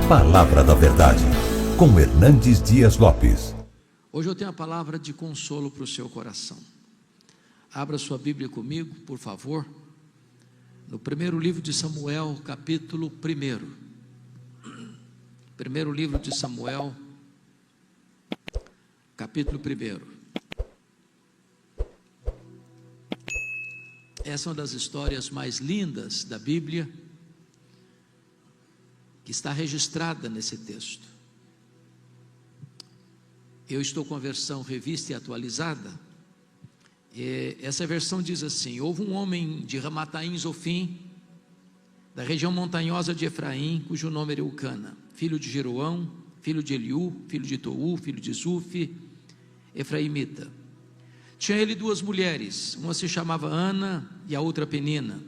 Palavra da Verdade, com Hernandes Dias Lopes. Hoje eu tenho a palavra de consolo para o seu coração. Abra sua Bíblia comigo, por favor, no primeiro livro de Samuel, capítulo 1. Primeiro livro de Samuel, capítulo 1. Essa é uma das histórias mais lindas da Bíblia, que está registrada nesse texto. Eu estou com a versão revista e atualizada. Essa versão diz assim: houve um homem de Ramataim Zofim, da região montanhosa de Efraim, cujo nome era Eucana, filho de Jeroão, filho de Eliú, filho de Tou, filho de Zufi, efraimita. Tinha ele duas mulheres, uma se chamava Ana e a outra Penina.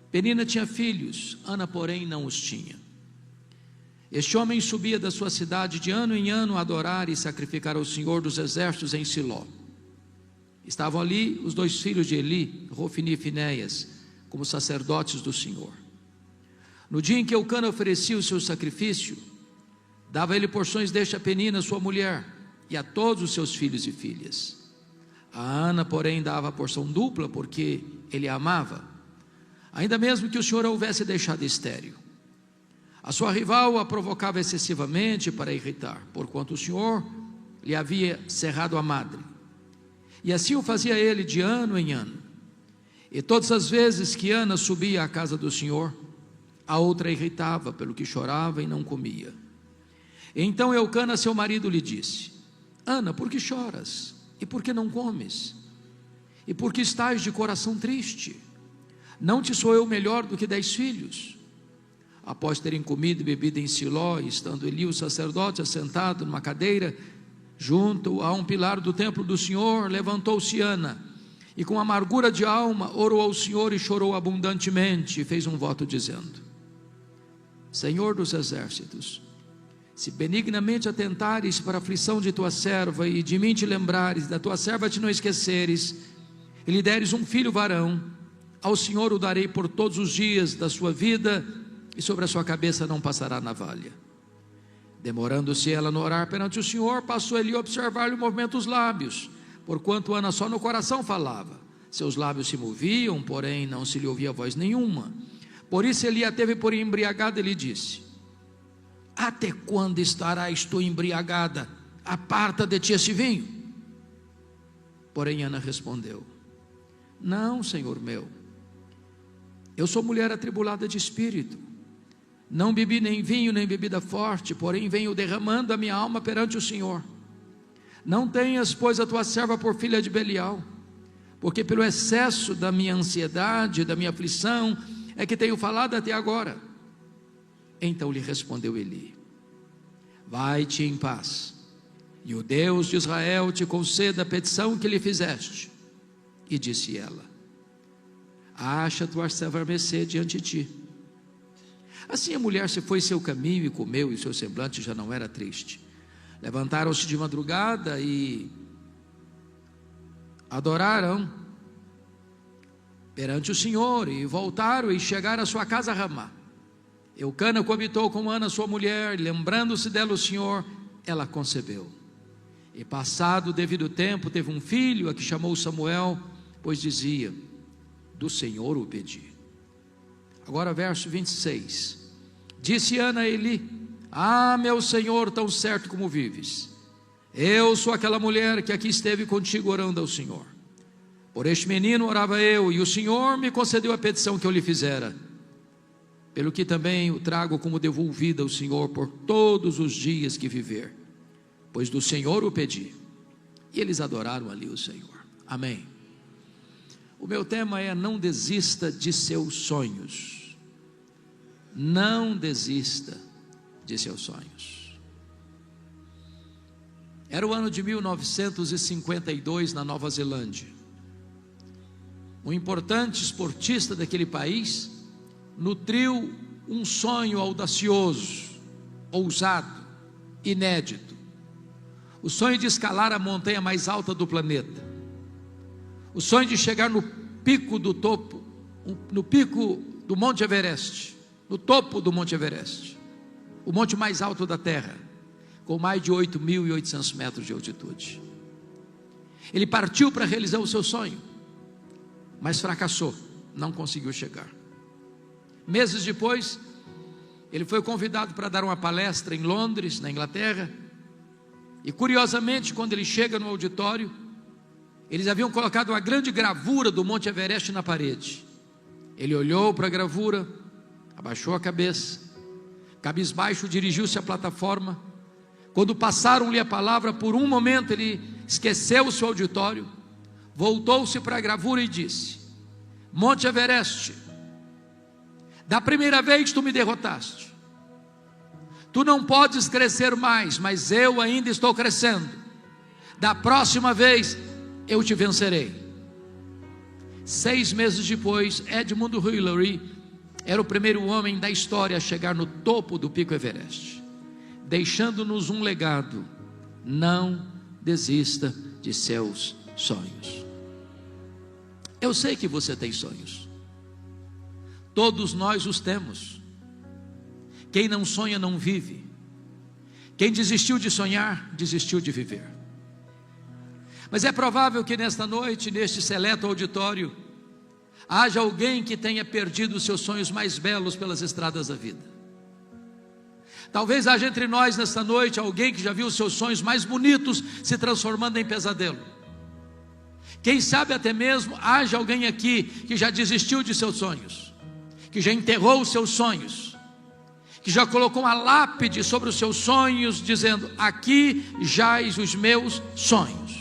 Penina tinha filhos, Ana porém não os tinha. Este homem subia da sua cidade de ano em ano a adorar e sacrificar ao Senhor dos exércitos em Siló. Estavam ali os dois filhos de Eli, Rofni e Finéias, como sacerdotes do Senhor. No dia em que Eucana oferecia o seu sacrifício, dava ele porções deste a Penina, sua mulher, e a todos os seus filhos e filhas. A Ana, porém, dava a porção dupla, porque ele a amava, ainda mesmo que o Senhor a houvesse deixado estéril. A sua rival a provocava excessivamente para irritar, porquanto o Senhor lhe havia cerrado a madre. E assim o fazia ele de ano em ano. E todas as vezes que Ana subia à casa do Senhor, a outra irritava, pelo que chorava e não comia. Então Eucana, seu marido, lhe disse: Ana, por que choras? E por que não comes? E por que estás de coração triste? Não te sou eu melhor do que 10 filhos? Após terem comido e bebido em Siló, estando Eli, o sacerdote, assentado numa cadeira, junto a um pilar do templo do Senhor, levantou-se Ana, e com amargura de alma, orou ao Senhor e chorou abundantemente, e fez um voto dizendo: Senhor dos exércitos, se benignamente atentares para a aflição de tua serva, e de mim te lembrares, da tua serva te não esqueceres, e lhe deres um filho varão, ao Senhor o darei por todos os dias da sua vida, e sobre a sua cabeça não passará navalha. Demorando-se ela no orar perante o Senhor, passou ele a observar-lhe o movimento dos lábios, porquanto Ana só no coração falava. Seus lábios se moviam, porém não se lhe ouvia voz nenhuma. Por isso ele a teve por embriagada e lhe disse: Até quando estarás tu embriagada? Aparta de ti esse vinho. Porém Ana respondeu: Não, Senhor meu, eu sou mulher atribulada de espírito. Não bebi nem vinho, nem bebida forte, porém venho derramando a minha alma perante o Senhor. Não tenhas, pois, a tua serva por filha de Belial, porque pelo excesso da minha ansiedade, da minha aflição, é que tenho falado até agora. Então lhe respondeu Eli: Vai-te em paz, e o Deus de Israel te conceda a petição que lhe fizeste. E disse ela: Acha tua serva mercê diante de ti. Assim a mulher se foi seu caminho e comeu, e seu semblante já não era triste. Levantaram-se de madrugada e adoraram perante o Senhor, e voltaram e chegaram à sua casa a Ramá. Eucana coabitou com Ana sua mulher, lembrando-se dela o Senhor, ela concebeu. E passado o devido tempo, teve um filho, a que chamou Samuel, pois dizia: Do Senhor o pedi. Agora verso 26. Disse Ana a Eli: Ah, meu Senhor, tão certo como vives, eu sou aquela mulher que aqui esteve contigo orando ao Senhor. Por este menino orava eu, e o Senhor me concedeu a petição que eu lhe fizera, pelo que também o trago como devolvida ao Senhor por todos os dias que viver, pois do Senhor o pedi. E eles adoraram ali o Senhor. Amém. O meu tema é: não desista de seus sonhos. Não desista de seus sonhos. Era o ano de 1952 na Nova Zelândia. Um importante esportista daquele país nutriu um sonho audacioso, ousado, inédito. O sonho de escalar a montanha mais alta do planeta. O sonho de chegar no pico do topo, no pico do Monte Everest, no topo do Monte Everest. o monte mais alto da terra, com mais de 8.800 metros de altitude. Ele partiu para realizar o seu sonho, mas fracassou, não conseguiu chegar. Meses depois, ele foi convidado para dar uma palestra em Londres, na Inglaterra, e curiosamente, quando ele chega no auditório, eles haviam colocado uma grande gravura do Monte Everest na parede. Ele olhou para a gravura, abaixou a cabeça, cabisbaixo dirigiu-se à plataforma. Quando passaram-lhe a palavra, por um momento ele esqueceu o seu auditório, voltou-se para a gravura e disse: Monte Everest, da primeira vez tu me derrotaste, tu não podes crescer mais, mas eu ainda estou crescendo, da próxima vez eu te vencerei. 6 meses depois, Edmund Hillary era o primeiro homem da história a chegar no topo do Pico Everest, deixando-nos um legado: não desista de seus sonhos. Eu sei que você tem sonhos, todos nós os temos. Quem não sonha não vive. Quem desistiu de sonhar, desistiu de viver. Mas é provável que nesta noite, neste seleto auditório, haja alguém que tenha perdido os seus sonhos mais belos pelas estradas da vida. Talvez haja entre nós nesta noite alguém que já viu os seus sonhos mais bonitos se transformando em pesadelo. Quem sabe até mesmo haja alguém aqui que já desistiu de seus sonhos, que já enterrou os seus sonhos, que já colocou uma lápide sobre os seus sonhos, dizendo: aqui jaz os meus sonhos.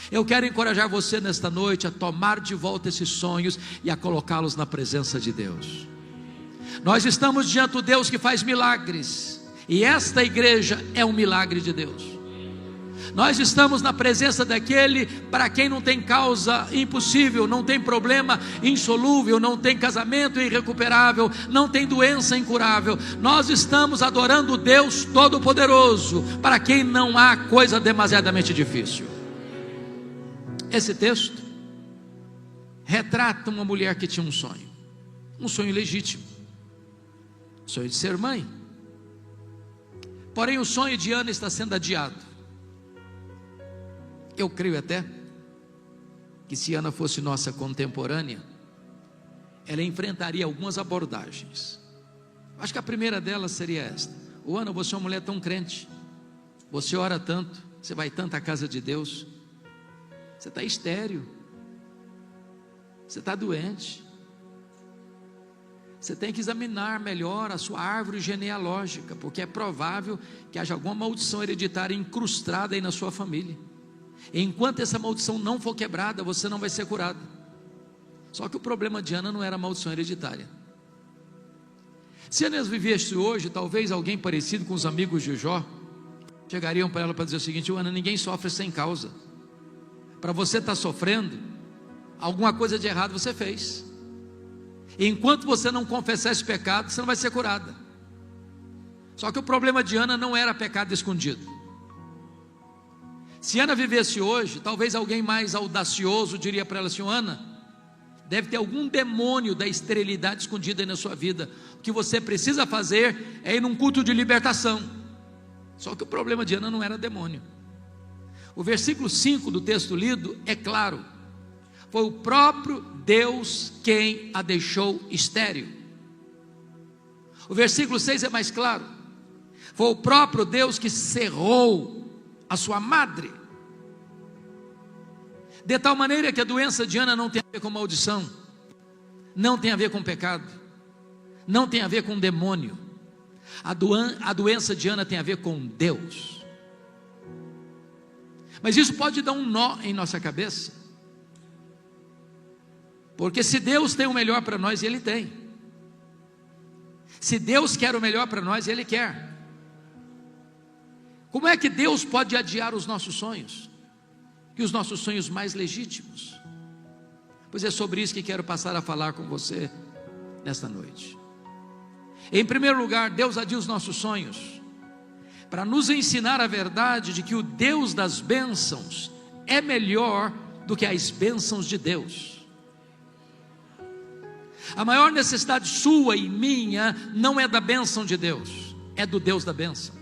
Eu quero encorajar você nesta noite a tomar de volta esses sonhos e a colocá-los na presença de Deus. Nós estamos diante do Deus que faz milagres, e esta igreja é um milagre de Deus. Nós estamos na presença daquele para quem não tem causa impossível, não tem problema insolúvel, não tem casamento irrecuperável, não tem doença incurável. Nós estamos adorando o Deus Todo-Poderoso, para quem não há coisa demasiadamente difícil. Esse texto retrata uma mulher que tinha um sonho legítimo, sonho de ser mãe. Porém, o sonho de Ana está sendo adiado. Eu creio até que se Ana fosse nossa contemporânea, ela enfrentaria algumas abordagens. Acho que a primeira delas seria esta: Ana, você é uma mulher tão crente, você ora tanto, você vai tanto à casa de Deus, você está estéril, você está doente, você tem que examinar melhor a sua árvore genealógica, porque é provável que haja alguma maldição hereditária incrustada aí na sua família. Enquanto essa maldição não for quebrada, você não vai ser curado. Só que o problema de Ana não era a maldição hereditária. Se Ana vivesse hoje, talvez alguém parecido com os amigos de Jó chegariam para ela para dizer o seguinte: Ana, ninguém sofre sem causa. Para você estar sofrendo, alguma coisa de errado você fez. E enquanto você não confessar esse pecado, você não vai ser curada. Só que o problema de Ana não era pecado escondido. Se Ana vivesse hoje, talvez alguém mais audacioso diria para ela assim: Ana, deve ter algum demônio da esterilidade escondida aí na sua vida. O que você precisa fazer é ir num culto de libertação. Só que o problema de Ana não era demônio. O versículo 5 do texto lido é claro: foi o próprio Deus quem a deixou estéril. O versículo 6 é mais claro: foi o próprio Deus que cerrou a sua madre, de tal maneira que a doença de Ana não tem a ver com maldição, não tem a ver com pecado, não tem a ver com demônio. A doença de Ana tem a ver com Deus. Mas isso pode dar um nó em nossa cabeça, porque se Deus tem o melhor para nós, e Ele tem. Se Deus quer o melhor para nós, Ele quer. Como é que Deus pode adiar os nossos sonhos? E os nossos sonhos mais legítimos? Pois é sobre isso que quero passar a falar com você nesta noite. Em primeiro lugar, Deus adia os nossos sonhos para nos ensinar a verdade de que o Deus das bênçãos é melhor do que as bênçãos de Deus. A maior necessidade sua e minha não é da bênção de Deus, é do Deus da bênção.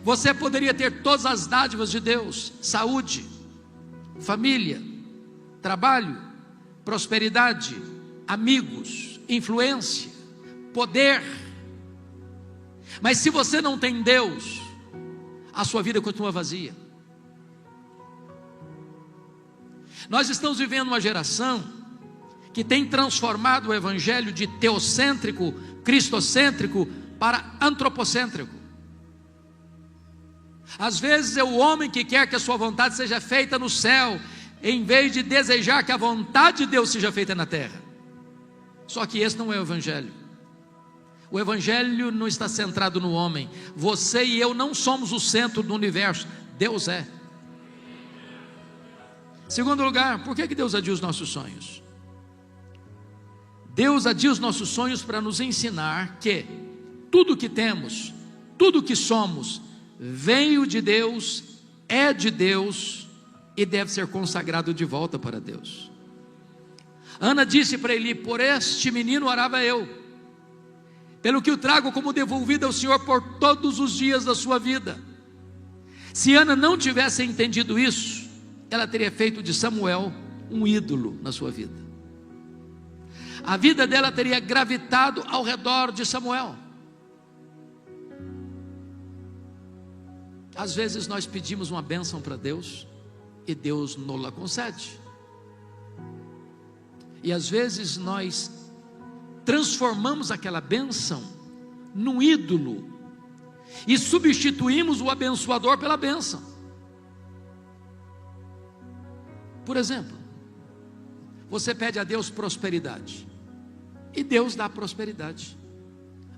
Você poderia ter todas as dádivas de Deus: saúde, família, trabalho, prosperidade, amigos, influência, poder. Mas se você não tem Deus, a sua vida continua vazia. Nós estamos vivendo uma geração que tem transformado o evangelho de teocêntrico, cristocêntrico, para antropocêntrico. Às vezes é o homem que quer que a sua vontade seja feita no céu, em vez de desejar que a vontade de Deus seja feita na terra. Só que esse não é o evangelho. O evangelho não está centrado no homem. Você e eu não somos o centro do universo, Deus é. Segundo lugar, por que Deus adia os nossos sonhos? Deus adia os nossos sonhos para nos ensinar que tudo que temos, tudo que somos, veio de Deus, é de Deus e deve ser consagrado de volta para Deus. Ana disse para Eli: por este menino orava eu, pelo que o trago como devolvido ao Senhor por todos os dias da sua vida. Se Ana não tivesse entendido isso, ela teria feito de Samuel um ídolo na sua vida. A vida dela teria gravitado ao redor de Samuel. Às vezes nós pedimos uma bênção para Deus e Deus não la concede. E às vezes nós transformamos aquela bênção num ídolo e substituímos o abençoador pela bênção. Por exemplo, você pede a Deus prosperidade e Deus dá prosperidade.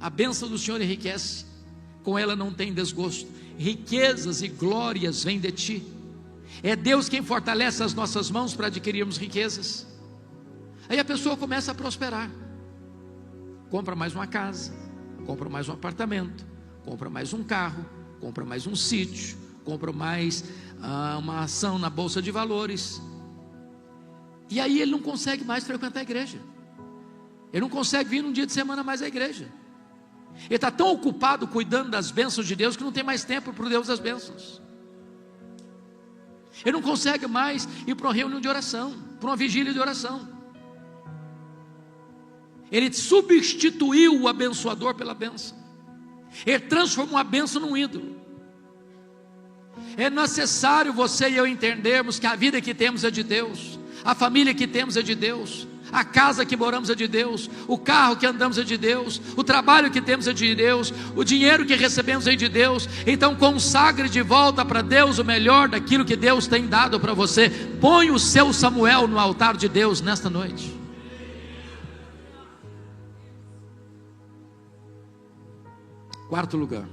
A bênção do Senhor enriquece, com ela não tem desgosto. Riquezas e glórias vêm de ti. É Deus quem fortalece as nossas mãos para adquirirmos riquezas. Aí a pessoa começa a prosperar, compra mais uma casa, compra mais um apartamento, compra mais um carro, compra mais um sítio, compra mais uma ação na bolsa de valores. E aí ele não consegue mais frequentar a igreja, ele não consegue vir num dia de semana mais à igreja. Ele está tão ocupado cuidando das bênçãos de Deus que não tem mais tempo para o Deus das bênçãos. Ele não consegue mais ir para uma reunião de oração, para uma vigília de oração. Ele substituiu o abençoador pela bênção. Ele transformou a bênção num ídolo. É necessário você e eu entendermos que a vida que temos é de Deus, a família que temos é de Deus, a casa que moramos é de Deus, o carro que andamos é de Deus, o trabalho que temos é de Deus, o dinheiro que recebemos é de Deus. Então consagre de volta para Deus o melhor daquilo que Deus tem dado para você. Põe o seu Samuel no altar de Deus nesta noite. Quarto lugar,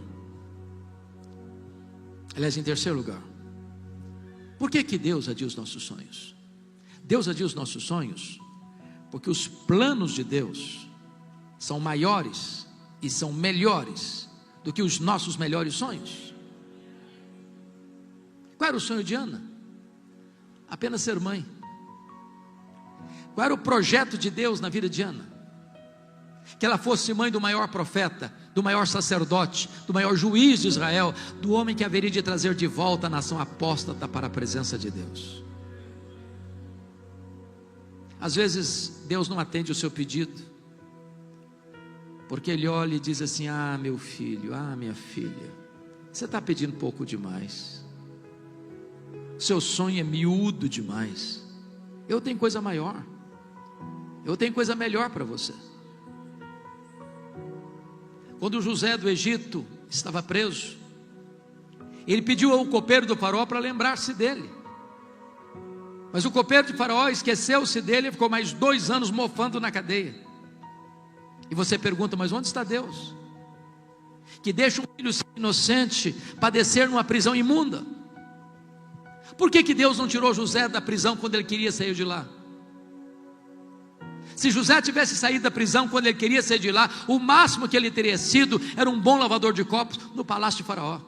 aliás, em terceiro lugar, por que Deus adia os nossos sonhos? Deus adia os nossos sonhos porque os planos de Deus são maiores e são melhores do que os nossos melhores sonhos. Qual era o sonho de Ana? Apenas ser mãe. Qual era o projeto de Deus na vida de Ana? Que ela fosse mãe do maior profeta, do maior sacerdote, do maior juiz de Israel, do homem que haveria de trazer de volta a nação apóstata para a presença de Deus. Às vezes Deus não atende o seu pedido, porque Ele olha e diz assim: ah, meu filho, ah, minha filha, você está pedindo pouco demais, seu sonho é miúdo demais, eu tenho coisa maior, eu tenho coisa melhor para você. Quando José do Egito estava preso, ele pediu ao copeiro do faraó para lembrar-se dele, mas o copeiro de faraó esqueceu-se dele e ficou mais 2 anos mofando na cadeia. E você pergunta: mas onde está Deus, que deixa um filho inocente padecer numa prisão imunda? Por que Deus não tirou José da prisão quando ele queria sair de lá? Se José tivesse saído da prisão quando ele queria sair de lá, o máximo que ele teria sido era um bom lavador de copos no palácio de faraó.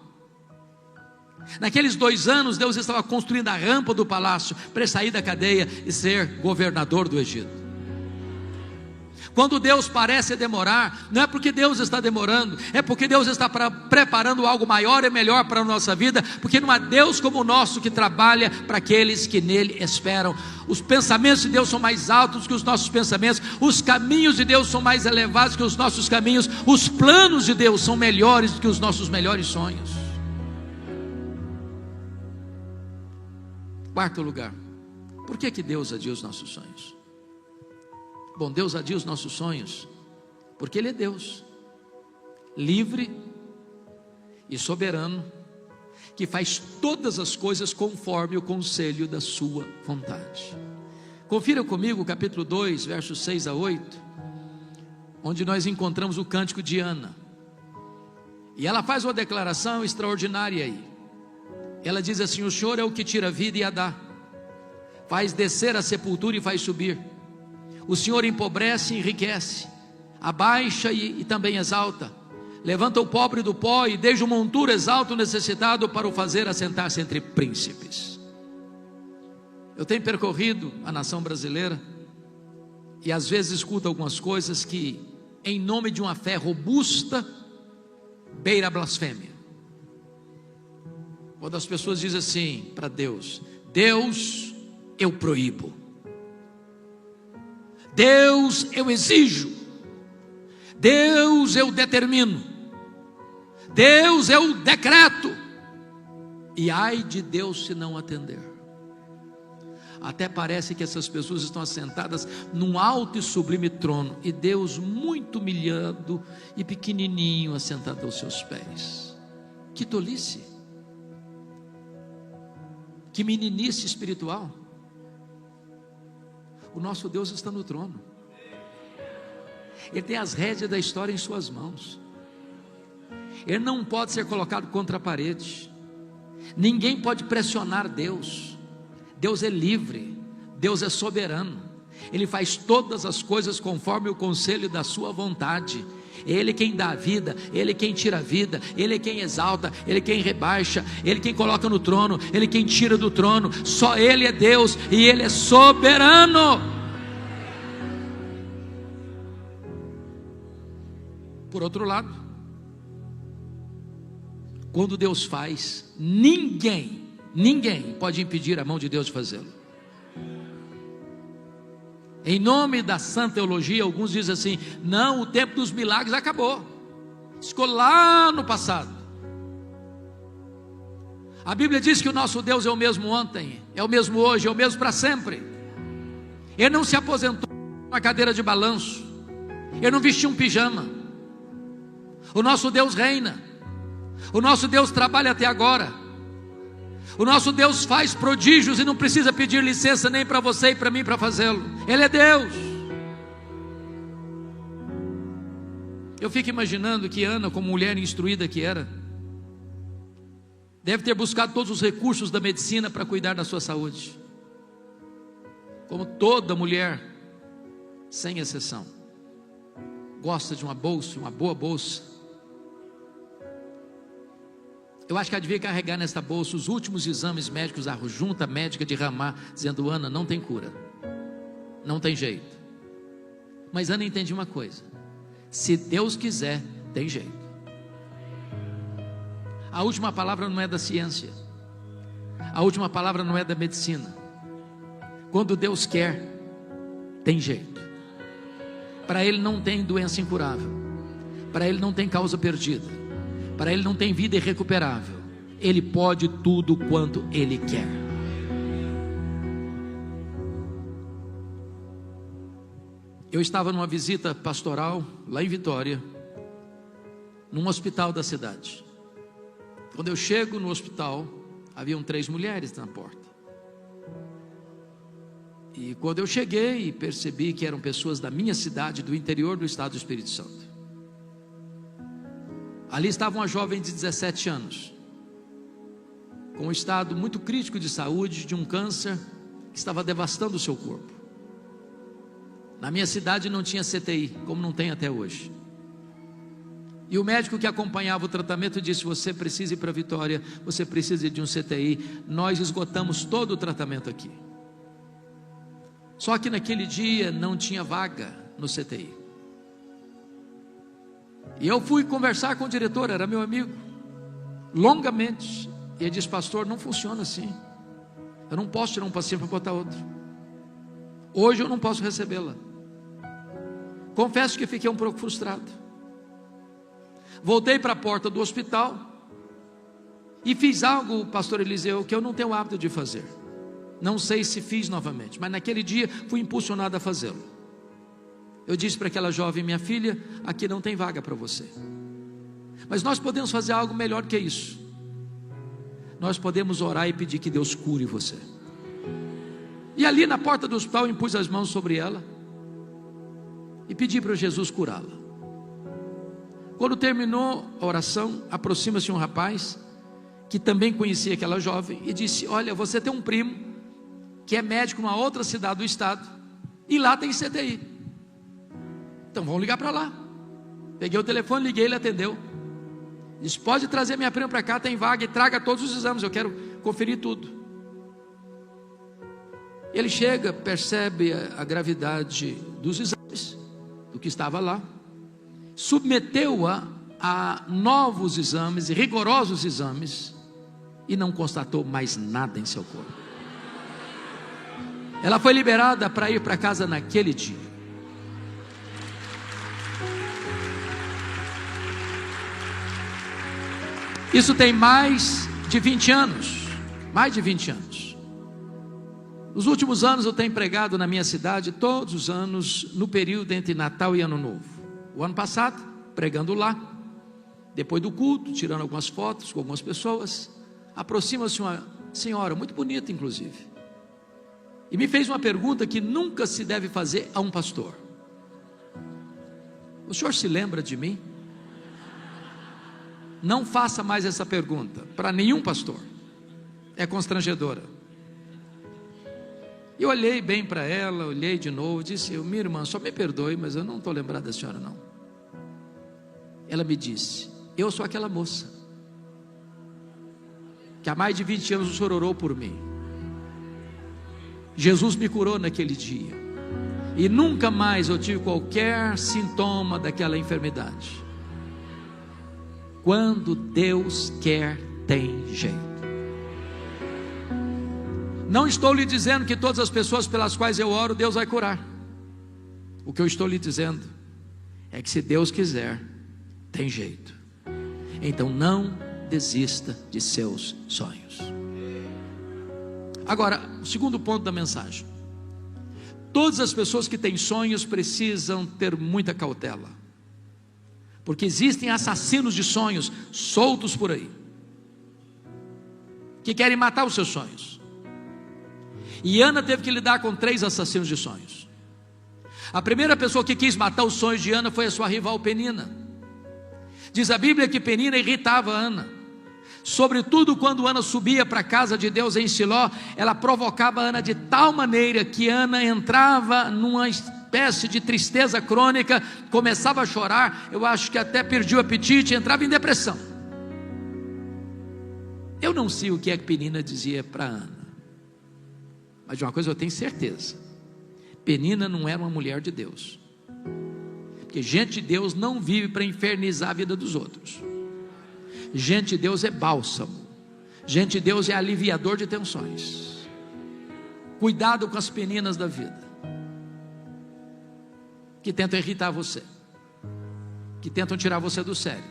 Naqueles 2 anos Deus estava construindo a rampa do palácio para ele sair da cadeia e ser governador do Egito. Quando Deus parece demorar, não é porque Deus está demorando, é porque Deus está preparando algo maior e melhor para a nossa vida, porque não há Deus como o nosso que trabalha para aqueles que nele esperam. Os pensamentos de Deus são mais altos que os nossos pensamentos, os caminhos de Deus são mais elevados que os nossos caminhos, os planos de Deus são melhores do que os nossos melhores sonhos. Quarto lugar, por que Deus adia os nossos sonhos? Bom, Deus adia os nossos sonhos porque Ele é Deus, livre e soberano, que faz todas as coisas conforme o conselho da sua vontade. Confira comigo o capítulo 2, versos 6 a 8, onde nós encontramos o cântico de Ana, e ela faz uma declaração extraordinária aí. Ela diz assim: o Senhor é o que tira a vida e a dá, faz descer a sepultura e faz subir. O Senhor empobrece e enriquece, abaixa e também exalta, levanta o pobre do pó e desde o monturo exalta o necessitado para o fazer assentar-se entre príncipes. Eu tenho percorrido a nação brasileira e às vezes escuto algumas coisas que, em nome de uma fé robusta, beira a blasfêmia. Quando as pessoas dizem assim para Deus: Deus, eu proíbo, Deus, eu exijo, Deus, eu determino, Deus, eu decreto, e ai de Deus se não atender. Até parece que essas pessoas estão assentadas num alto e sublime trono, e Deus muito humilhado e pequenininho assentado aos seus pés. Que tolice, que meninice espiritual. O nosso Deus está no trono, Ele tem as rédeas da história em suas mãos, Ele não pode ser colocado contra a parede, ninguém pode pressionar Deus. Deus é livre, Deus é soberano, Ele faz todas as coisas conforme o conselho da sua vontade. Ele quem dá a vida, Ele quem tira a vida, Ele quem exalta, Ele quem rebaixa, Ele quem coloca no trono, Ele quem tira do trono. Só Ele é Deus e Ele é soberano. Por outro lado, quando Deus faz, ninguém pode impedir a mão de Deus de fazê-lo. Em nome da sã teologia, alguns dizem assim: não, o tempo dos milagres acabou, ficou lá no passado. A Bíblia diz que o nosso Deus é o mesmo ontem, é o mesmo hoje, é o mesmo para sempre. Ele não se aposentou numa cadeira de balanço, Ele não vestiu um pijama. O nosso Deus reina, o nosso Deus trabalha até agora, o nosso Deus faz prodígios e não precisa pedir licença nem para você e para mim para fazê-lo. Ele é Deus. Eu fico imaginando que Ana, como mulher instruída que era, deve ter buscado todos os recursos da medicina para cuidar da sua saúde, como toda mulher, sem exceção, gosta de uma bolsa, uma boa bolsa. Eu acho que ela devia carregar nesta bolsa os últimos exames médicos da junta médica de Ramá, dizendo: Ana, não tem cura, não tem jeito. Mas Ana entendia uma coisa: se Deus quiser, tem jeito. A última palavra não é da ciência, a última palavra não é da medicina. Quando Deus quer, tem jeito. Para Ele não tem doença incurável, para Ele não tem causa perdida, para Ele não tem vida irrecuperável. Ele pode tudo quanto Ele quer. Eu estava numa visita pastoral lá em Vitória, num hospital da cidade. Quando eu chego no hospital, haviam 3 mulheres na porta. E quando eu cheguei, percebi que eram pessoas da minha cidade, do interior do estado do Espírito Santo. Ali estava uma jovem de 17 anos, com um estado muito crítico de saúde, de um câncer que estava devastando o seu corpo. Na minha cidade não tinha CTI, como não tem até hoje. E o médico que acompanhava o tratamento disse: você precisa ir para Vitória, você precisa de um CTI. Nós esgotamos todo o tratamento aqui. Só que naquele dia não tinha vaga no CTI. E eu fui conversar com o diretor, era meu amigo, longamente. E ele disse: pastor, não funciona assim. Eu não posso tirar um paciente para botar outro. Hoje eu não posso recebê-la. Confesso que fiquei um pouco frustrado. Voltei para a porta do hospital e fiz algo, pastor Eliseu, que eu não tenho o hábito de fazer. Não sei se fiz novamente, mas naquele dia fui impulsionado a fazê-lo. Eu disse para aquela jovem: minha filha, aqui não tem vaga para você, mas nós podemos fazer algo melhor que isso. Nós podemos orar e pedir que Deus cure você. E ali na porta do hospital impus as mãos sobre ela e pedi para Jesus curá-la. Quando terminou a oração, aproxima-se um rapaz que também conhecia aquela jovem e disse: olha, você tem um primo que é médico numa outra cidade do estado e lá tem CTI, então vamos ligar para lá. Peguei o telefone, liguei, ele atendeu. Disse: pode trazer minha prima para cá, tem vaga, e traga todos os exames, eu quero conferir tudo. Ele chega, percebe a gravidade dos exames, do que estava lá, submeteu-a a novos exames, rigorosos exames, e não constatou mais nada em seu corpo. Ela foi liberada para ir para casa naquele dia. Isso tem mais de 20 anos. Mais de 20 anos. Nos últimos anos eu tenho pregado na minha cidade todos os anos, no período entre Natal e Ano Novo. O ano passado, pregando lá, depois do culto, tirando algumas fotos com algumas pessoas, aproxima-se uma senhora, muito bonita inclusive, e me fez uma pergunta que nunca se deve fazer a um pastor: o senhor se lembra de mim? Não faça mais essa pergunta para nenhum pastor, é constrangedora. Eu olhei bem para ela, olhei de novo, disse: minha irmã, só me perdoe, mas eu não estou lembrado da senhora não. Ela me disse: eu sou aquela moça que há mais de 20 anos o senhor orou por mim. Jesus me curou naquele dia e nunca mais eu tive qualquer sintoma daquela enfermidade. Quando Deus quer, tem jeito. Não estou lhe dizendo que todas as pessoas pelas quais eu oro, Deus vai curar. O que eu estou lhe dizendo é que se Deus quiser, tem jeito. Então não desista de seus sonhos. Agora, o segundo ponto da mensagem: todas as pessoas que têm sonhos precisam ter muita cautela, porque existem assassinos de sonhos soltos por aí, que querem matar os seus sonhos. E Ana teve que lidar com 3 assassinos de sonhos. A primeira pessoa que quis matar os sonhos de Ana foi a sua rival Penina. Diz a Bíblia que Penina irritava Ana, sobretudo quando Ana subia para a casa de Deus em Siló. Ela provocava Ana de tal maneira que Ana entrava numa espécie de tristeza crônica, começava a chorar, eu acho que até perdia o apetite, entrava em depressão. Eu não sei o que é que Penina dizia para Ana, mas de uma coisa eu tenho certeza: Penina não era uma mulher de Deus, porque gente de Deus não vive para infernizar a vida dos outros. Gente de Deus é bálsamo, gente de Deus é aliviador de tensões. Cuidado com as peninas da vida, que tentam irritar você, que tentam tirar você do sério,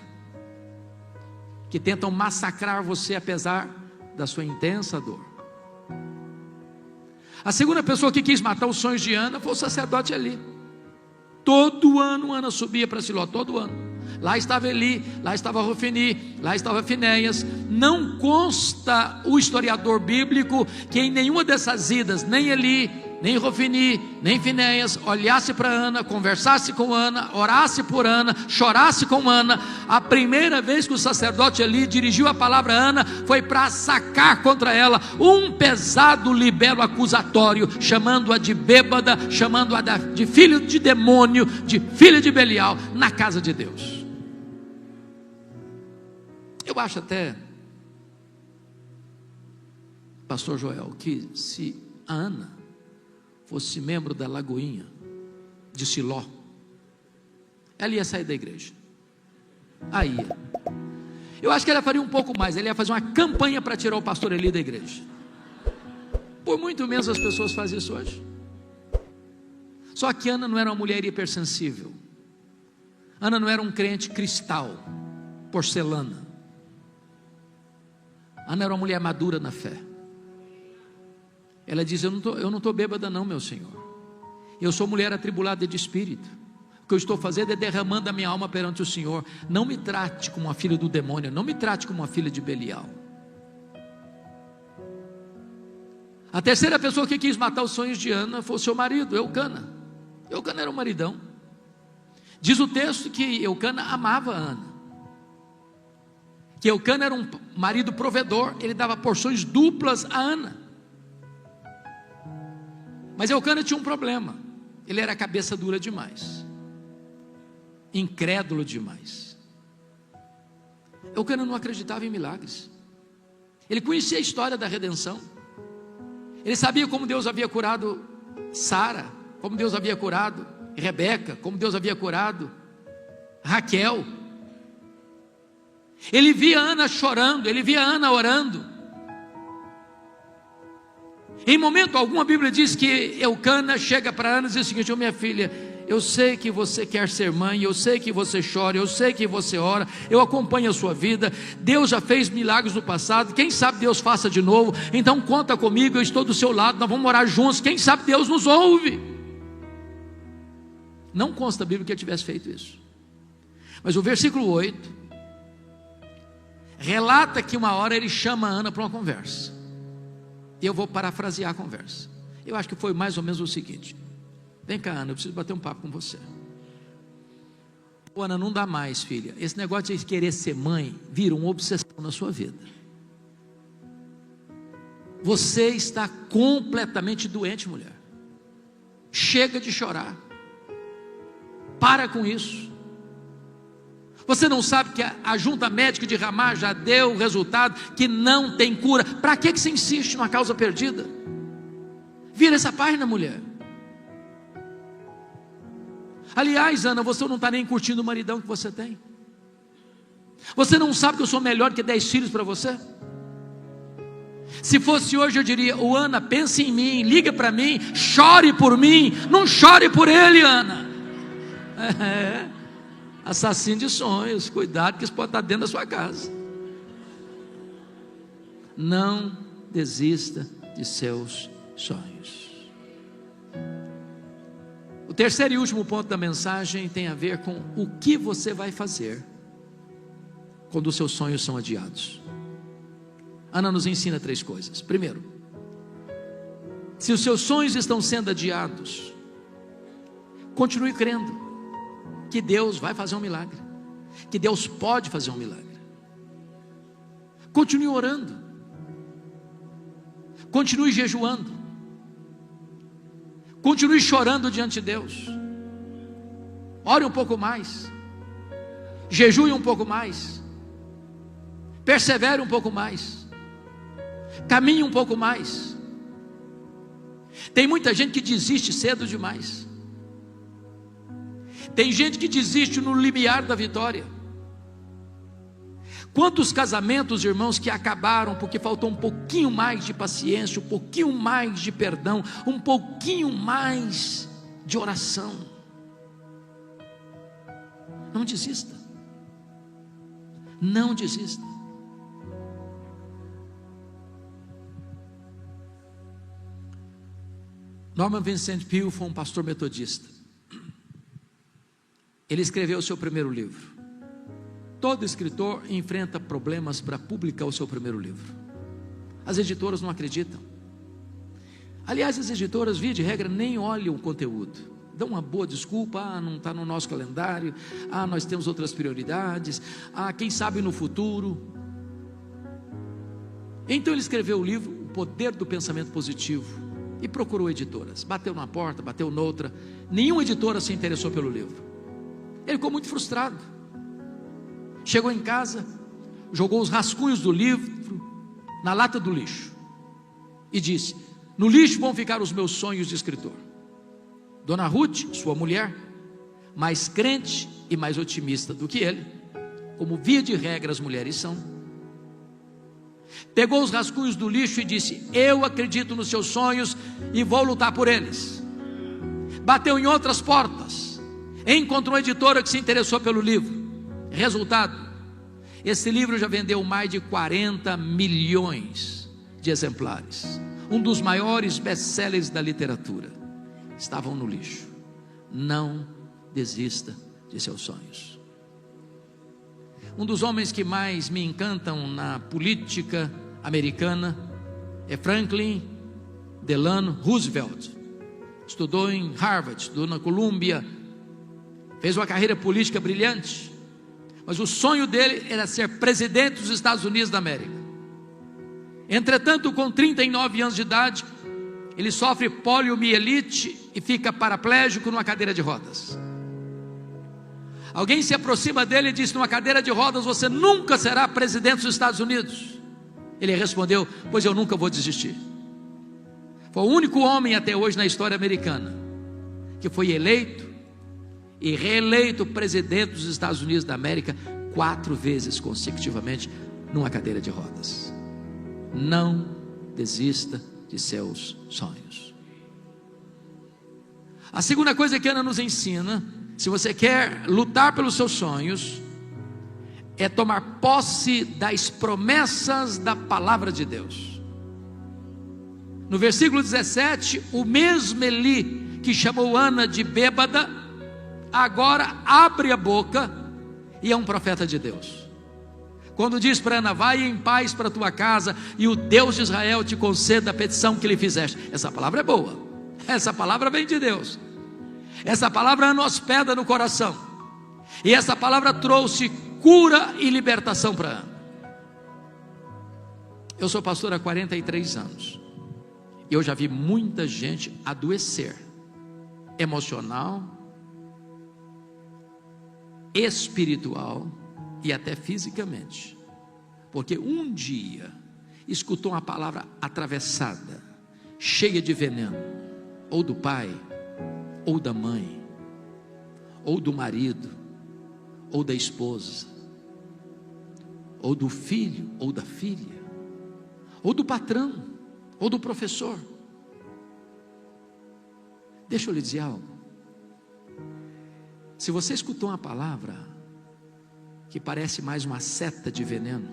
que tentam massacrar você apesar da sua intensa dor. A segunda pessoa que quis matar os sonhos de Ana foi o sacerdote Eli. Todo ano Ana subia para Siló, todo ano. Lá estava Eli, lá estava Rofini, lá estava Finéias. Não consta o historiador bíblico que em nenhuma dessas idas, nem Eli, nem Rofini, nem Finéias, olhasse para Ana, conversasse com Ana, orasse por Ana, chorasse com Ana. A primeira vez que o sacerdote Eli dirigiu a palavra a Ana foi para sacar contra ela um pesado libelo acusatório, chamando-a de bêbada, chamando-a de filho de demônio, de filho de Belial, na casa de Deus. Eu acho até, pastor Joel, que se a Ana fosse membro da Lagoinha de Siló, ela ia sair da igreja. Aí, eu acho que ela faria um pouco mais. Ela ia fazer uma campanha para tirar o pastor Eli da igreja. Por muito menos as pessoas fazem isso hoje. Só que Ana não era uma mulher hipersensível. Ana não era um crente cristal, porcelana. Ana era uma mulher madura na fé. Ela diz: eu não estou bêbada não, meu Senhor. Eu sou mulher atribulada de espírito. O que eu estou fazendo é derramando a minha alma perante o Senhor. Não me trate como uma filha do demônio. Não me trate como uma filha de Belial. A terceira pessoa que quis matar os sonhos de Ana foi o seu marido, Eucana. Eucana era um maridão. Diz o texto que Eucana amava Ana, que Eucana era um marido provedor. Ele dava porções duplas a Ana. Mas Eucana tinha um problema. Ele era cabeça dura demais, incrédulo demais. Eucana não acreditava em milagres. Ele conhecia a história da redenção. Ele sabia como Deus havia curado Sara, como Deus havia curado Rebeca, como Deus havia curado Raquel. Ele via Ana chorando, ele via Ana orando. Em momento algum a Bíblia diz que Eucana chega para Ana e diz o seguinte: minha filha, eu sei que você quer ser mãe, eu sei que você chora, eu sei que você ora, eu acompanho a sua vida, Deus já fez milagres no passado, quem sabe Deus faça de novo, então conta comigo, eu estou do seu lado, nós vamos morar juntos, quem sabe Deus nos ouve. Não consta a Bíblia que ele tivesse feito isso, mas o versículo 8 relata que uma hora ele chama a Ana para uma conversa, e eu vou parafrasear a conversa. Eu acho que foi mais ou menos o seguinte: vem cá, Ana, eu preciso bater um papo com você. Ana, não dá mais, filha. Esse negócio de querer ser mãe vira uma obsessão na sua vida. Você está completamente doente, mulher. Chega de chorar. Para com isso. Você não sabe que a junta médica de Ramá já deu o resultado que não tem cura. Para que você insiste numa causa perdida? Vira essa página, mulher. Aliás, Ana, você não está nem curtindo o maridão que você tem. Você não sabe que eu sou melhor que 10 filhos para você? Se fosse hoje eu diria: Ana, pense em mim, liga para mim, chore por mim, não chore por ele, Ana. Assassino de sonhos, cuidado que isso pode estar dentro da sua casa. Não desista de seus sonhos. O terceiro e último ponto da mensagem tem a ver com o que você vai fazer quando os seus sonhos são adiados. Ana nos ensina 3 coisas. Primeiro, se os seus sonhos estão sendo adiados, continue crendo que Deus vai fazer um milagre, que Deus pode fazer um milagre. Continue orando, continue jejuando, continue chorando diante de Deus. Ore um pouco mais, jejue um pouco mais, persevere um pouco mais, caminhe um pouco mais. Tem muita gente que desiste cedo demais. Tem gente que desiste no limiar da vitória. Quantos casamentos, irmãos, que acabaram porque faltou um pouquinho mais de paciência, um pouquinho mais de perdão, um pouquinho mais de oração. Não desista. Não desista. Norman Vincent Peale foi um pastor metodista. Ele escreveu o seu primeiro livro. Todo escritor enfrenta problemas para publicar o seu primeiro livro. As editoras não acreditam. Aliás, as editoras, via de regra, nem olham o conteúdo. Dão uma boa desculpa: não está no nosso calendário, nós temos outras prioridades, quem sabe no futuro. Então ele escreveu o livro O Poder do Pensamento Positivo e procurou editoras. Bateu numa porta, bateu noutra. Nenhuma editora se interessou pelo livro. Ele ficou muito frustrado. Chegou em casa, jogou os rascunhos do livro na lata do lixo e disse: no lixo vão ficar os meus sonhos de escritor. Dona Ruth, sua mulher, mais crente e mais otimista do que ele, como via de regra as mulheres são, pegou os rascunhos do lixo e disse: eu acredito nos seus sonhos e vou lutar por eles. Bateu em outras portas, encontrou uma editora que se interessou pelo livro. Resultado, esse livro já vendeu mais de 40 milhões de exemplares, um dos maiores best-sellers da literatura. Estavam no lixo. Não desista de seus sonhos. Um dos homens que mais me encantam na política americana é Franklin Delano Roosevelt. Estudou em Harvard, estudou na Columbia, fez uma carreira política brilhante, mas o sonho dele era ser presidente dos Estados Unidos da América. Entretanto, com 39 anos de idade, ele sofre poliomielite e fica paraplégico numa cadeira de rodas. Alguém se aproxima dele e diz: numa cadeira de rodas você nunca será presidente dos Estados Unidos. Ele respondeu: pois eu nunca vou desistir. Foi o único homem até hoje na história americana que foi eleito e reeleito presidente dos Estados Unidos da América 4 vezes consecutivamente numa cadeira de rodas. Não desista de seus sonhos. A segunda coisa que Ana nos ensina, se você quer lutar pelos seus sonhos, é tomar posse das promessas da palavra de Deus. No versículo 17, o mesmo Eli que chamou Ana de bêbada, agora abre a boca e é um profeta de Deus. Quando diz para Ana: vai em paz para a tua casa e o Deus de Israel te conceda a petição que lhe fizeste. Essa palavra é boa, essa palavra vem de Deus. Essa palavra Ana hospeda no coração, e essa palavra trouxe cura e libertação para Ana. Eu sou pastor há 43 anos, e eu já vi muita gente adoecer, emocional, espiritual e até fisicamente, porque um dia escutou uma palavra atravessada, cheia de veneno, ou do pai, ou da mãe, ou do marido, ou da esposa, ou do filho, ou da filha, ou do patrão, ou do professor. Deixa eu lhe dizer algo. Se você escutou uma palavra que parece mais uma seta de veneno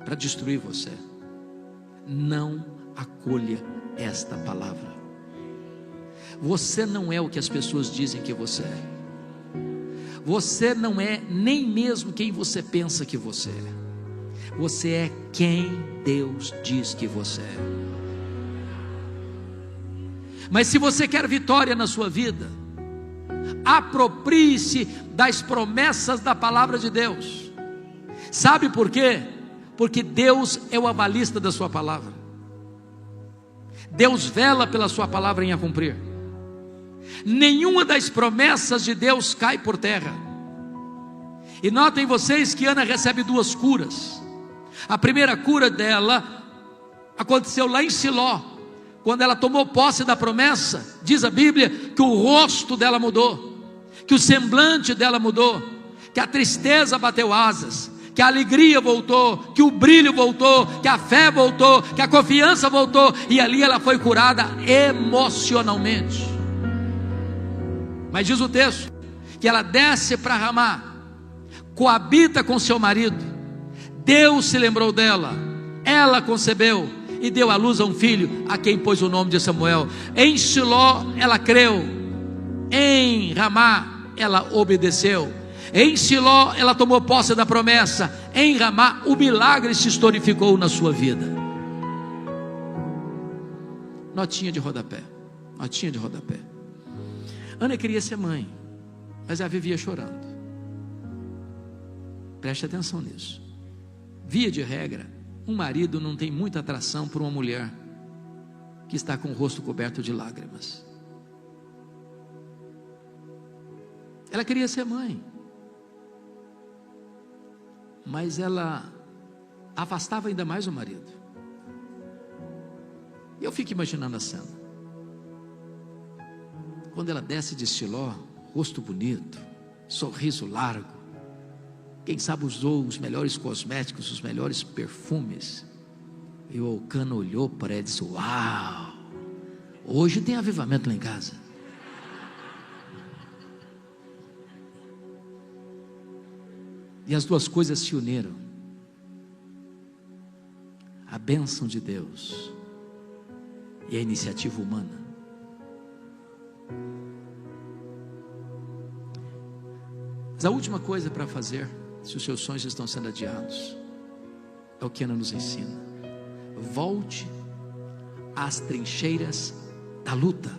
para destruir você, não acolha esta palavra. Você não é o que as pessoas dizem que você é. Você não é nem mesmo quem você pensa que você é. Você é quem Deus diz que você é. Mas se você quer vitória na sua vida, aproprie-se das promessas da palavra de Deus. Sabe por quê? Porque Deus é o avalista da sua palavra. Deus vela pela sua palavra em a cumprir. Nenhuma das promessas de Deus cai por terra. E notem vocês que Ana recebe 2 curas. A primeira cura dela aconteceu lá em Siló, quando ela tomou posse da promessa. Diz a Bíblia que o rosto dela mudou, que o semblante dela mudou, que a tristeza bateu asas, que a alegria voltou, que o brilho voltou, que a fé voltou, que a confiança voltou, e ali ela foi curada emocionalmente. Mas diz o texto que ela desce para Ramá, coabita com seu marido. Deus se lembrou dela, ela concebeu e deu à luz a um filho, a quem pôs o nome de Samuel. Em Siló ela creu, em Ramá ela obedeceu. Em Siló ela tomou posse da promessa, em Ramá o milagre se historificou na sua vida. Notinha de rodapé, notinha de rodapé. Ana queria ser mãe, mas ela vivia chorando. Preste atenção nisso. Via de regra, um marido não tem muita atração por uma mulher que está com o rosto coberto de lágrimas. Ela queria ser mãe, mas ela afastava ainda mais o marido. E eu fico imaginando a cena. Quando ela desce de Siló, rosto bonito, sorriso largo. Quem sabe usou os melhores cosméticos, os melhores perfumes. E o Cano olhou para ele e disse: uau, hoje tem avivamento lá em casa. E as duas coisas se uniram. A bênção de Deus e a iniciativa humana. Mas a última coisa para fazer, se os seus sonhos estão sendo adiados, é o que Ana nos ensina: volte às trincheiras da luta.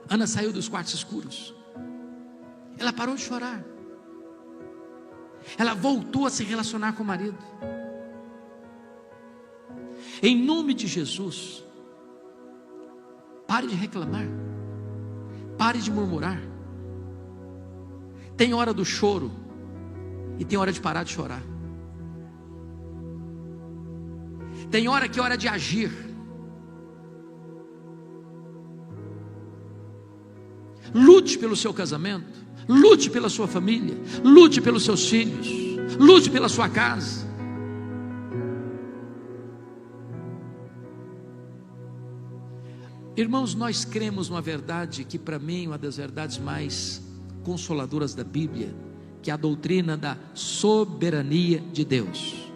Ana saiu dos quartos escuros, ela parou de chorar, ela voltou a se relacionar com o marido. Em nome de Jesus, pare de reclamar, pare de murmurar. Tem hora do choro e tem hora de parar de chorar. Tem hora que é hora de agir. Lute pelo seu casamento, lute pela sua família, lute pelos seus filhos, lute pela sua casa. Irmãos, nós cremos numa verdade que para mim é uma das verdades mais consoladoras da Bíblia, que é a doutrina da soberania de Deus.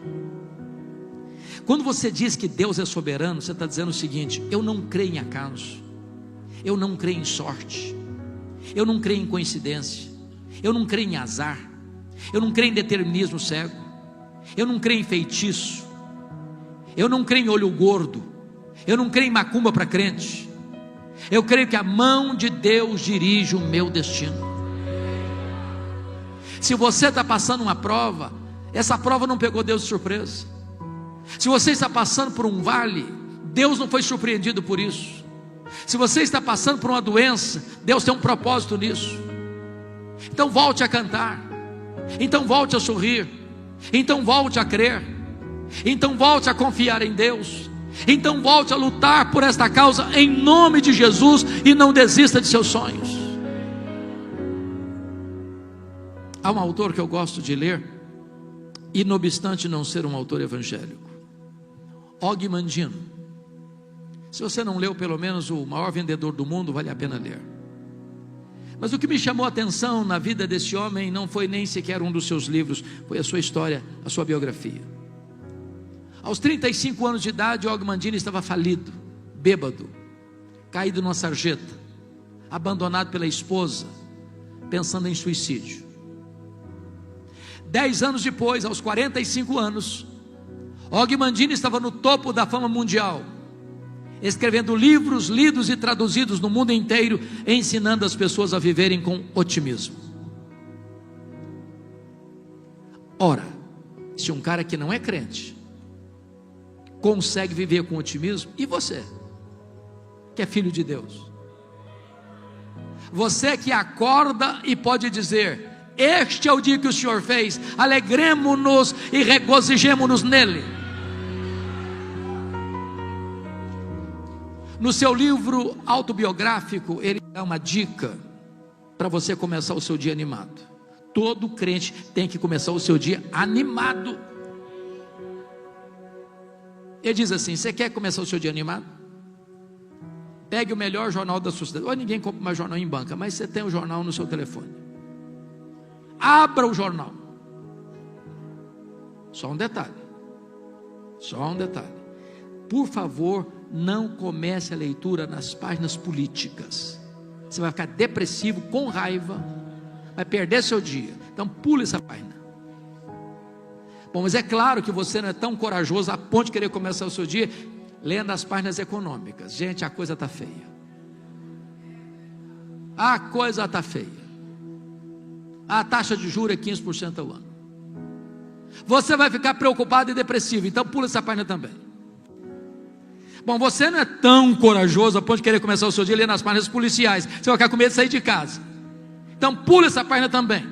Quando você diz que Deus é soberano, você está dizendo o seguinte: eu não creio em acaso, eu não creio em sorte, eu não creio em coincidência, eu não creio em azar, eu não creio em determinismo cego, eu não creio em feitiço, eu não creio em olho gordo, eu não creio em macumba para crente. Eu creio que a mão de Deus dirige o meu destino. Se você está passando uma prova, essa prova não pegou Deus de surpresa. Se você está passando por um vale, Deus não foi surpreendido por isso. Se você está passando por uma doença, Deus tem um propósito nisso. Então volte a cantar, então volte a sorrir, então volte a crer, então volte a confiar em Deus, então volte a lutar por esta causa em nome de Jesus e não desista de seus sonhos. Há um autor que eu gosto de ler, e não obstante não ser um autor evangélico, Og Mandino. Se você não leu pelo menos o maior vendedor do mundo, vale a pena ler. Mas o que me chamou a atenção na vida desse homem não foi nem sequer um dos seus livros, foi a sua história, a sua biografia. Aos 35 anos de idade, Og Mandino estava falido, bêbado, caído numa sarjeta, abandonado pela esposa, pensando em suicídio. 10 anos depois, aos 45 anos, Og Mandino estava no topo da fama mundial, escrevendo livros lidos e traduzidos no mundo inteiro, ensinando as pessoas a viverem com otimismo. Ora, se um cara que não é crente consegue viver com otimismo, e você, que é filho de Deus, você que acorda e pode dizer: este é o dia que o Senhor fez, alegremo-nos e regozijemo-nos nele. No seu livro autobiográfico, ele dá uma dica para você começar o seu dia animado. Todo crente tem que começar o seu dia animado. Ele diz assim: você quer começar o seu dia animado? Pegue o melhor jornal da sua cidade. Ou ninguém compra mais jornal em banca, mas você tem o jornal no seu telefone. Abra o jornal. Só um detalhe. Por favor, não comece a leitura nas páginas políticas. Você vai ficar depressivo, com raiva, vai perder seu dia. Então pule essa página. Bom, mas é claro que você não é tão corajoso a ponto de querer começar o seu dia lendo as páginas econômicas. Gente, a coisa está feia. A coisa está feia. A taxa de juros é 15% ao ano. Você vai ficar preocupado e depressivo, então pula essa página também. Bom, você não é tão corajoso a ponto de querer começar o seu dia lendo as páginas policiais. Você vai ficar com medo de sair de casa. Então pula essa página também.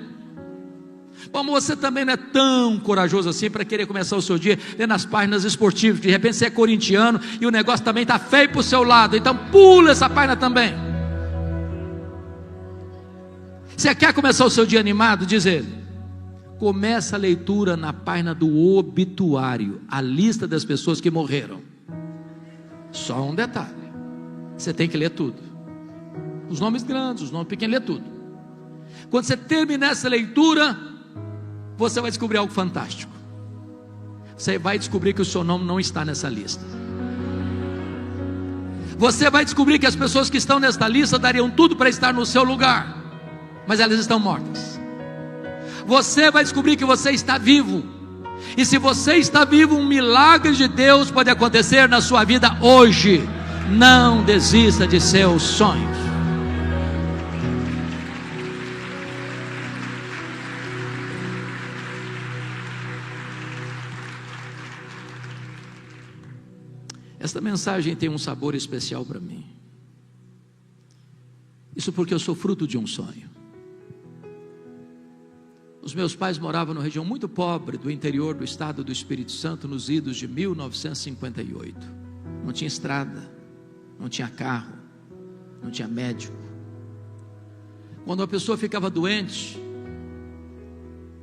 Bom, você também não é tão corajoso assim para querer começar o seu dia lendo as páginas esportivas. De repente você é corintiano e o negócio também está feio para o seu lado. Então pula essa página também. Você quer começar o seu dia animado? Diz ele. Começa a leitura na página do obituário, a lista das pessoas que morreram. Só um detalhe: você tem que ler tudo. Os nomes grandes, os nomes pequenos, lê tudo. Quando você terminar essa leitura, você vai descobrir algo fantástico. Você vai descobrir que o seu nome não está nessa lista. Você vai descobrir que as pessoas que estão nesta lista dariam tudo para estar no seu lugar, mas elas estão mortas. Você vai descobrir que você está vivo. E se você está vivo, um milagre de Deus pode acontecer na sua vida hoje. Não desista de seus sonhos. Esta mensagem tem um sabor especial para mim. Isso porque eu sou fruto de um sonho. Os meus pais moravam numa região muito pobre do interior do estado do Espírito Santo nos idos de 1958. Não tinha estrada, não tinha carro, não tinha médico. Quando a pessoa ficava doente,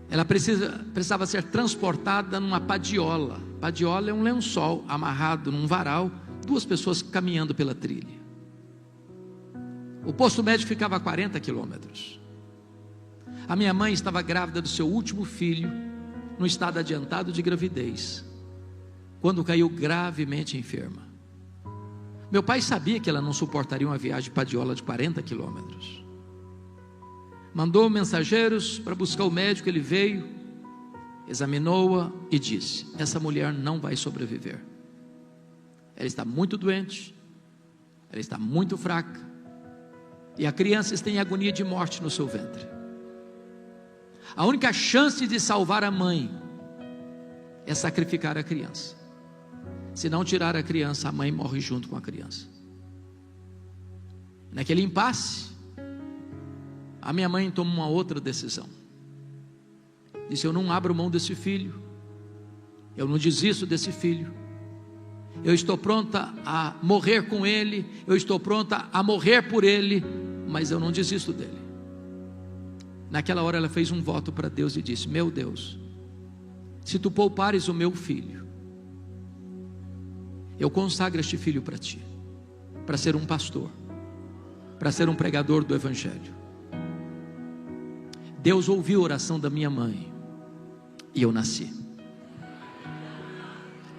ela precisava ser transportada numa padiola. Padiola é um lençol amarrado num varal, duas pessoas caminhando pela trilha. O posto médico ficava a 40 quilômetros. A minha mãe estava grávida do seu último filho, no estado adiantado de gravidez, quando caiu gravemente enferma. Meu pai sabia que ela não suportaria uma viagem de padiola de 40 quilômetros. Mandou mensageiros para buscar o médico. Ele veio, examinou-a e disse: essa mulher não vai sobreviver. Ela está muito doente, ela está muito fraca, e a criança está em agonia de morte no seu ventre. A única chance de salvar a mãe é sacrificar a criança. Se não tirar a criança, a mãe morre junto com a criança. Naquele impasse, a minha mãe tomou uma outra decisão. Disse: eu não abro mão desse filho, eu não desisto desse filho, eu estou pronta a morrer com ele, eu estou pronta a morrer por ele, mas eu não desisto dele. Naquela hora ela fez um voto para Deus e disse: meu Deus, se tu poupares o meu filho, eu consagro este filho para ti, para ser um pastor, para ser um pregador do evangelho. Deus ouviu a oração da minha mãe e eu nasci.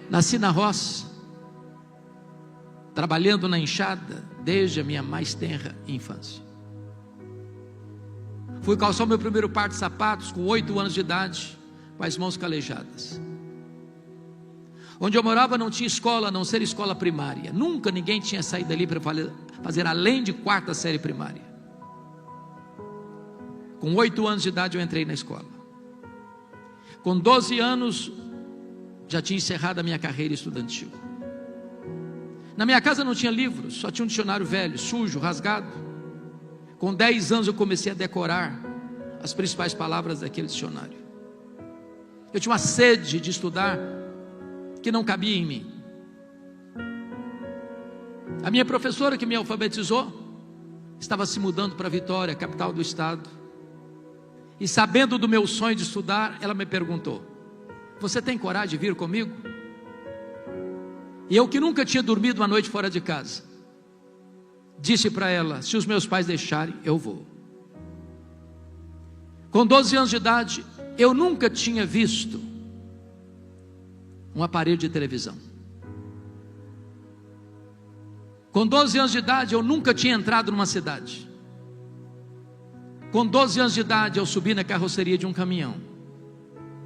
Nasci na roça, trabalhando na enxada desde a minha mais tenra infância. Fui calçar o meu primeiro par de sapatos com 8 anos de idade, com as mãos calejadas. Onde eu morava não tinha escola, a não ser escola primária. Nunca ninguém tinha saído dali para fazer além de 4ª série primária. Com 8 anos de idade eu entrei na escola. Com 12 anos já tinha encerrado a minha carreira estudantil. Na minha casa não tinha livros, só tinha um dicionário velho, sujo, rasgado. Com 10 anos eu comecei a decorar as principais palavras daquele dicionário. Eu tinha uma sede de estudar que não cabia em mim. A minha professora que me alfabetizou estava se mudando para Vitória, capital do estado. E sabendo do meu sonho de estudar, ela me perguntou: você tem coragem de vir comigo? E eu, que nunca tinha dormido uma noite fora de casa, disse para ela: se os meus pais deixarem, eu vou. Com 12 anos de idade, eu nunca tinha visto um aparelho de televisão. Com 12 anos de idade, eu nunca tinha entrado numa cidade. Com 12 anos de idade, eu subi na carroceria de um caminhão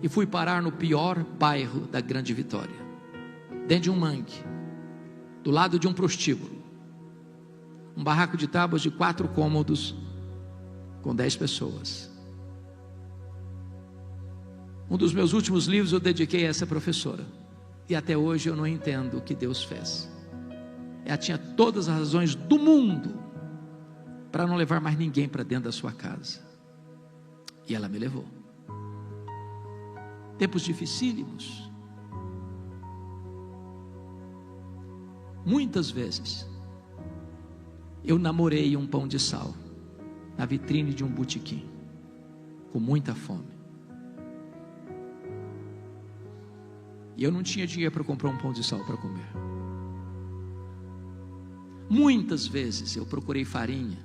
e fui parar no pior bairro da Grande Vitória, dentro de um mangue, do lado de um prostíbulo. Um barraco de tábuas de 4 cômodos, com 10 pessoas. Um dos meus últimos livros eu dediquei a essa professora, e até hoje eu não entendo o que Deus fez. Ela tinha todas as razões do mundo para não levar mais ninguém para dentro da sua casa, e ela me levou. Tempos dificílimos. Muitas vezes eu namorei um pão de sal, na vitrine de um botequim, com muita fome. E eu não tinha dinheiro para comprar um pão de sal para comer. Muitas vezes eu procurei farinha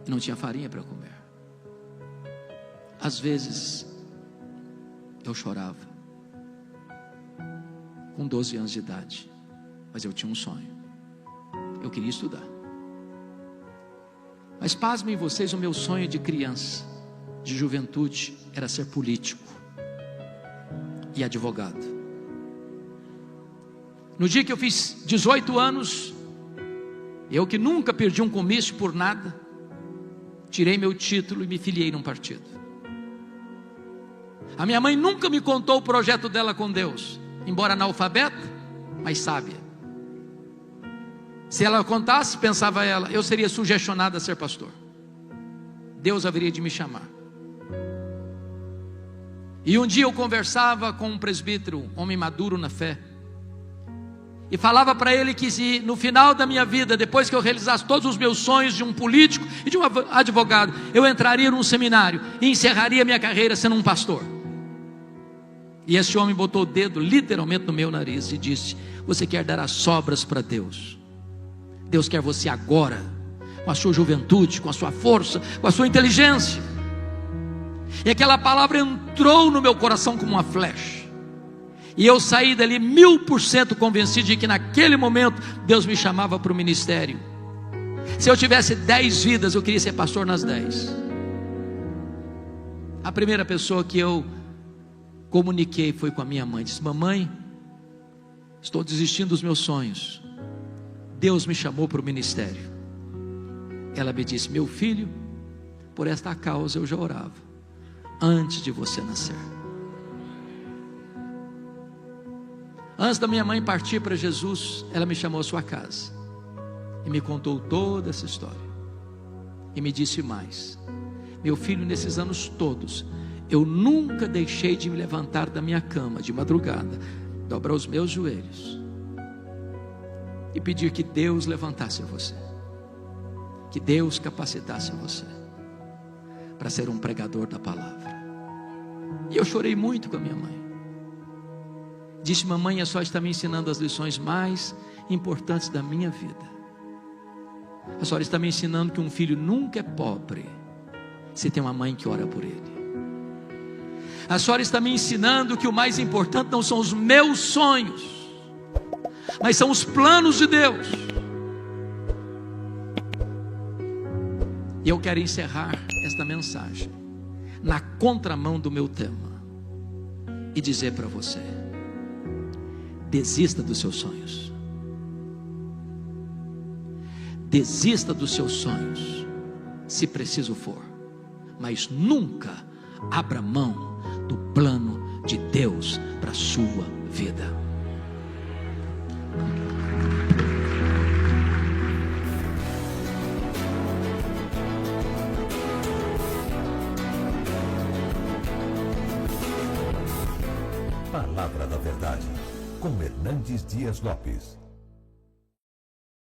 e não tinha farinha para comer. Às vezes eu chorava, com 12 anos de idade, mas eu tinha um sonho. Eu queria estudar. Mas pasmem vocês, o meu sonho de criança, de juventude, era ser político e advogado. No dia que eu fiz 18 anos, eu que nunca perdi um comício por nada, tirei meu título e me filiei num partido. A minha mãe nunca me contou o projeto dela com Deus, embora analfabeta, mas sábia. Se ela contasse, pensava ela, eu seria sugestionado a ser pastor. Deus haveria de me chamar. E um dia eu conversava com um presbítero, homem maduro na fé, e falava para ele que se no final da minha vida, depois que eu realizasse todos os meus sonhos de um político e de um advogado, eu entraria num seminário e encerraria minha carreira sendo um pastor. E esse homem botou o dedo literalmente no meu nariz e disse: você quer dar as sobras para Deus? Deus quer você agora, com a sua juventude, com a sua força, com a sua inteligência. E aquela palavra entrou no meu coração como uma flecha. E eu saí dali 1000% convencido de que naquele momento Deus me chamava para o ministério. Se eu tivesse 10 vidas, eu queria ser pastor nas 10. A primeira pessoa que eu comuniquei foi com a minha mãe. Disse: mamãe, estou desistindo dos meus sonhos. Deus me chamou para o ministério. Ela me disse: meu filho, por esta causa eu já orava antes de você nascer. Antes da minha mãe partir para Jesus, ela me chamou à sua casa e me contou toda essa história. E me disse mais: meu filho, nesses anos todos, eu nunca deixei de me levantar da minha cama de madrugada, dobrar os meus joelhos e pedir que Deus levantasse você, que Deus capacitasse você para ser um pregador da palavra. E eu chorei muito com a minha mãe. Disse: mamãe, a senhora está me ensinando as lições mais importantes da minha vida. A senhora está me ensinando que um filho nunca é pobre se tem uma mãe que ora por ele. A senhora está me ensinando que o mais importante não são os meus sonhos, mas são os planos de Deus. E eu quero encerrar esta mensagem na contramão do meu tema e dizer para você: desista dos seus sonhos. Desista dos seus sonhos, se preciso for, mas nunca abra mão do plano de Deus para a sua vida. Palavra da Verdade, com Hernandes Dias Lopes.